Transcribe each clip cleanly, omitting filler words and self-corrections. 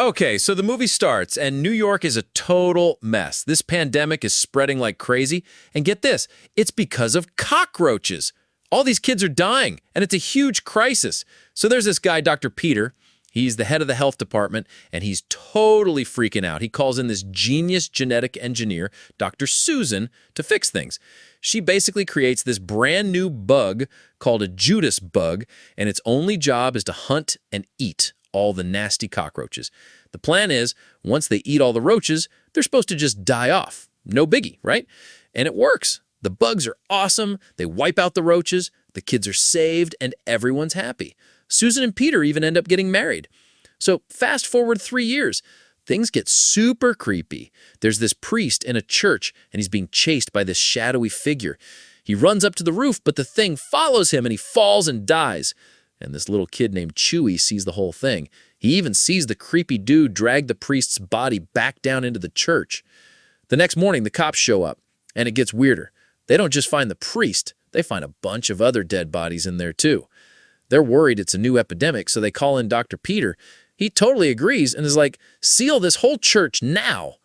Okay, so the movie starts, and New York is a total mess. This pandemic is spreading like crazy. And get this, it's because of cockroaches. All these kids are dying, and it's a huge crisis. So there's this guy, Dr. Peter. He's the head of the health department, and he's totally freaking out. He calls in this genius genetic engineer, Dr. Susan, to fix things. She basically creates this brand new bug called a Judas bug, and its only job is to hunt and eat all the nasty cockroaches. The plan is, once they eat all the roaches, they're supposed to just die off. No biggie, right? And it works. The bugs are awesome. They wipe out the roaches. The kids are saved, and everyone's happy. Susan and Peter even end up getting married. So fast forward 3 years. Things get super creepy. There's this priest in a church, and he's being chased by this shadowy figure. He runs up to the roof, but the thing follows him, and he falls and dies. And this little kid named Chewy sees the whole thing. He even sees the creepy dude drag the priest's body back down into the church. The next morning, the cops show up, and it gets weirder. They don't just find the priest, they find a bunch of other dead bodies in there too. They're worried it's a new epidemic, so they call in Dr. Peter. He totally agrees and is like, seal this whole church now.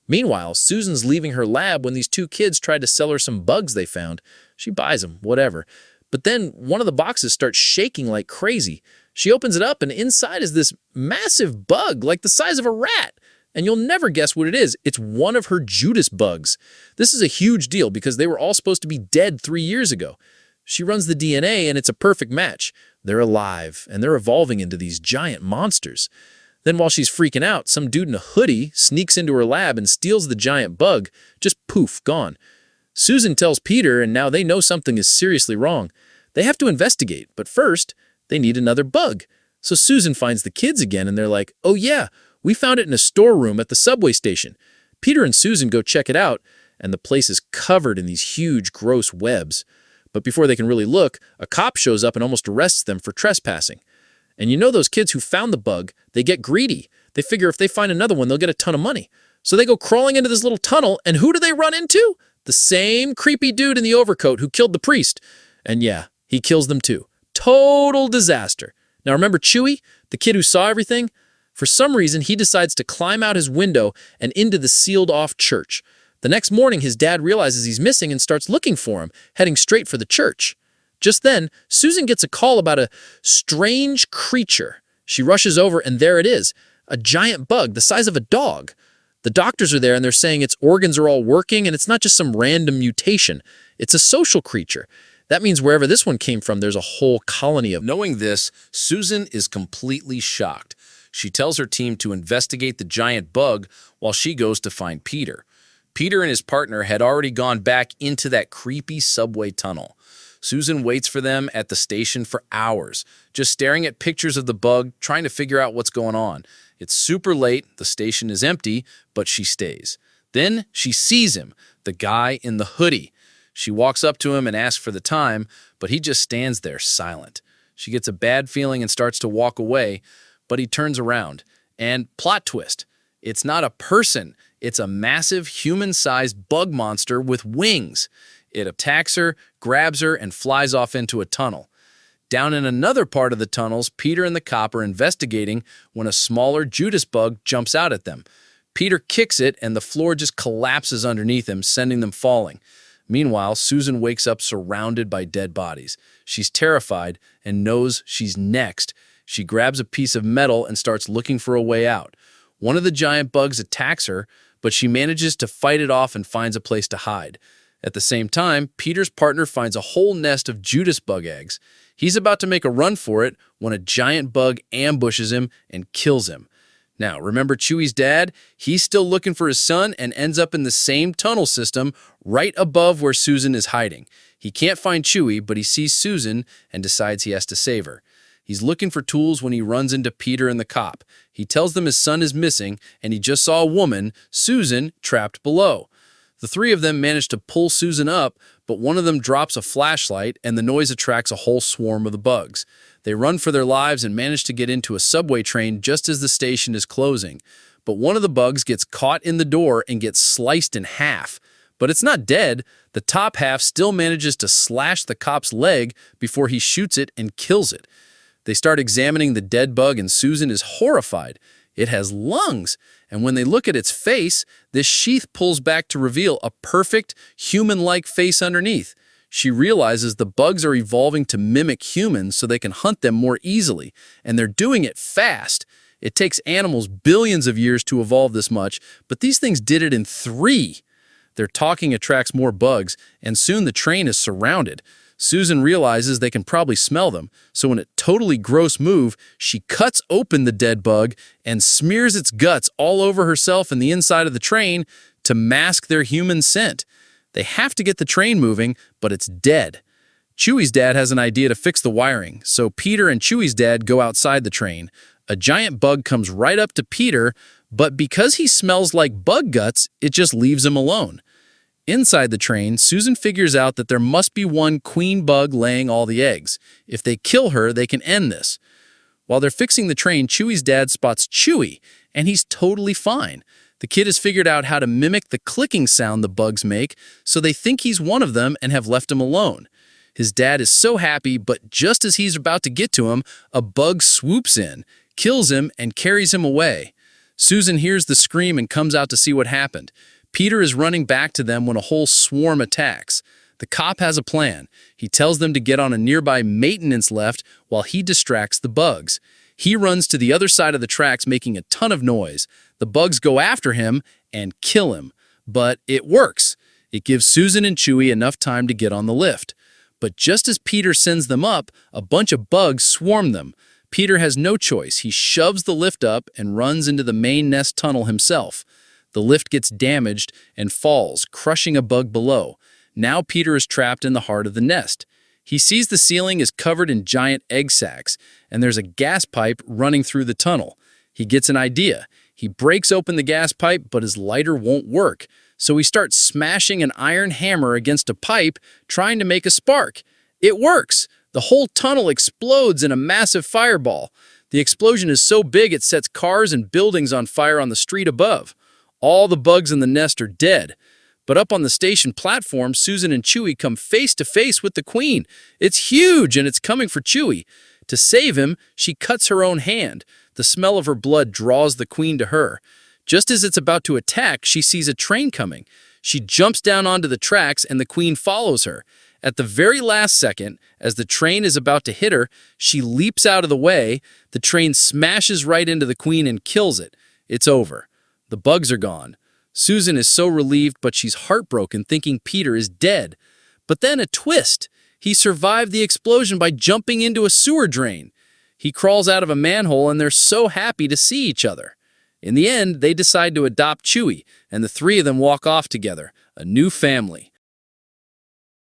Meanwhile, Susan's leaving her lab when these two kids tried to sell her some bugs they found. She buys them, whatever. But then one of the boxes starts shaking like crazy. She opens it up, and inside is this massive bug, like the size of a rat. And you'll never guess what it is. It's one of her Judas bugs. This is a huge deal because they were all supposed to be dead 3 years ago. She runs the DNA, and it's a perfect match. They're alive, and they're evolving into these giant monsters. Then while she's freaking out, some dude in a hoodie sneaks into her lab and steals the giant bug. Just poof, gone. Susan tells Peter, and now they know something is seriously wrong. They have to investigate, but first, they need another bug. So Susan finds the kids again, and they're like, oh yeah, we found it in a storeroom at the subway station. Peter and Susan go check it out, and the place is covered in these huge, gross webs. But before they can really look, a cop shows up and almost arrests them for trespassing. And you know those kids who found the bug, they get greedy. They figure if they find another one, they'll get a ton of money. So they go crawling into this little tunnel, and who do they run into? The same creepy dude in the overcoat who killed the priest. And yeah, he kills them too. Total disaster. Now remember Chewy, the kid who saw everything? For some reason, he decides to climb out his window and into the sealed-off church. The next morning, his dad realizes he's missing and starts looking for him, heading straight for the church. Just then, Susan gets a call about a strange creature. She rushes over, and there it is, a giant bug the size of a dog. The doctors are there, and they're saying its organs are all working, and it's not just some random mutation. It's a social creature. That means wherever this one came from, there's a whole colony of... Knowing this, Susan is completely shocked. She tells her team to investigate the giant bug while she goes to find Peter. Peter and his partner had already gone back into that creepy subway tunnel. Susan waits for them at the station for hours, just staring at pictures of the bug, trying to figure out what's going on. It's super late, the station is empty, but she stays. Then she sees him, the guy in the hoodie. She walks up to him and asks for the time, but he just stands there silent. She gets a bad feeling and starts to walk away, but he turns around. And plot twist, it's not a person. It's a massive human-sized bug monster with wings. It attacks her, grabs her, and flies off into a tunnel. Down in another part of the tunnels, Peter and the cop are investigating when a smaller Judas bug jumps out at them. Peter kicks it, and the floor just collapses underneath him, sending them falling. Meanwhile, Susan wakes up surrounded by dead bodies. She's terrified and knows she's next. She grabs a piece of metal and starts looking for a way out. One of the giant bugs attacks her, but she manages to fight it off and finds a place to hide. At the same time, Peter's partner finds a whole nest of Judas bug eggs. He's about to make a run for it when a giant bug ambushes him and kills him. Now, remember Chewy's dad? He's still looking for his son and ends up in the same tunnel system right above where Susan is hiding. He can't find Chewy, but he sees Susan and decides he has to save her. He's looking for tools when he runs into Peter and the cop. He tells them his son is missing, and he just saw a woman, Susan, trapped below. The three of them manage to pull Susan up, but one of them drops a flashlight, and the noise attracts a whole swarm of the bugs. They run for their lives and manage to get into a subway train just as the station is closing. But one of the bugs gets caught in the door and gets sliced in half. But it's not dead. The top half still manages to slash the cop's leg before he shoots it and kills it. They start examining the dead bug, and Susan is horrified. It has lungs, and when they look at its face, this sheath pulls back to reveal a perfect, human-like face underneath. She realizes the bugs are evolving to mimic humans so they can hunt them more easily, and they're doing it fast. It takes animals billions of years to evolve this much, but these things did it in 3. Their talking attracts more bugs, and soon the train is surrounded. Susan realizes they can probably smell them, so in a totally gross move, she cuts open the dead bug and smears its guts all over herself and the inside of the train to mask their human scent. They have to get the train moving, but it's dead. Chewie's dad has an idea to fix the wiring, so Peter and Chewie's dad go outside the train. A giant bug comes right up to Peter, but because he smells like bug guts, it just leaves him alone. Inside the train, Susan figures out that there must be one queen bug laying all the eggs. If they kill her, they can end this. While they're fixing the train, Chewie's dad spots Chewie, and he's totally fine. The kid has figured out how to mimic the clicking sound the bugs make, so they think he's one of them and have left him alone. His dad is so happy, but just as he's about to get to him, a bug swoops in, kills him, and carries him away. Susan hears the scream and comes out to see what happened. Peter is running back to them when a whole swarm attacks. The cop has a plan. He tells them to get on a nearby maintenance left while he distracts the bugs. He runs to the other side of the tracks making a ton of noise. The bugs go after him and kill him. But it works. It gives Susan and Chewie enough time to get on the lift. But just as Peter sends them up, a bunch of bugs swarm them. Peter has no choice. He shoves the lift up and runs into the main nest tunnel himself. The lift gets damaged and falls, crushing a bug below. Now Peter is trapped in the heart of the nest. He sees the ceiling is covered in giant egg sacs, and there's a gas pipe running through the tunnel. He gets an idea. He breaks open the gas pipe, but his lighter won't work. So he starts smashing an iron hammer against a pipe, trying to make a spark. It works. The whole tunnel explodes in a massive fireball. The explosion is so big it sets cars and buildings on fire on the street above. All the bugs in the nest are dead. But up on the station platform, Susan and Chewie come face to face with the queen. It's huge, and it's coming for Chewie. To save him, she cuts her own hand. The smell of her blood draws the queen to her. Just as it's about to attack, she sees a train coming. She jumps down onto the tracks, and the queen follows her. At the very last second, as the train is about to hit her, she leaps out of the way. The train smashes right into the queen and kills it. It's over. The bugs are gone. Susan is so relieved, but she's heartbroken, thinking Peter is dead. But then a twist. He survived the explosion by jumping into a sewer drain. He crawls out of a manhole, and they're so happy to see each other. In the end, they decide to adopt Chewie, and the 3 of them walk off together, a new family.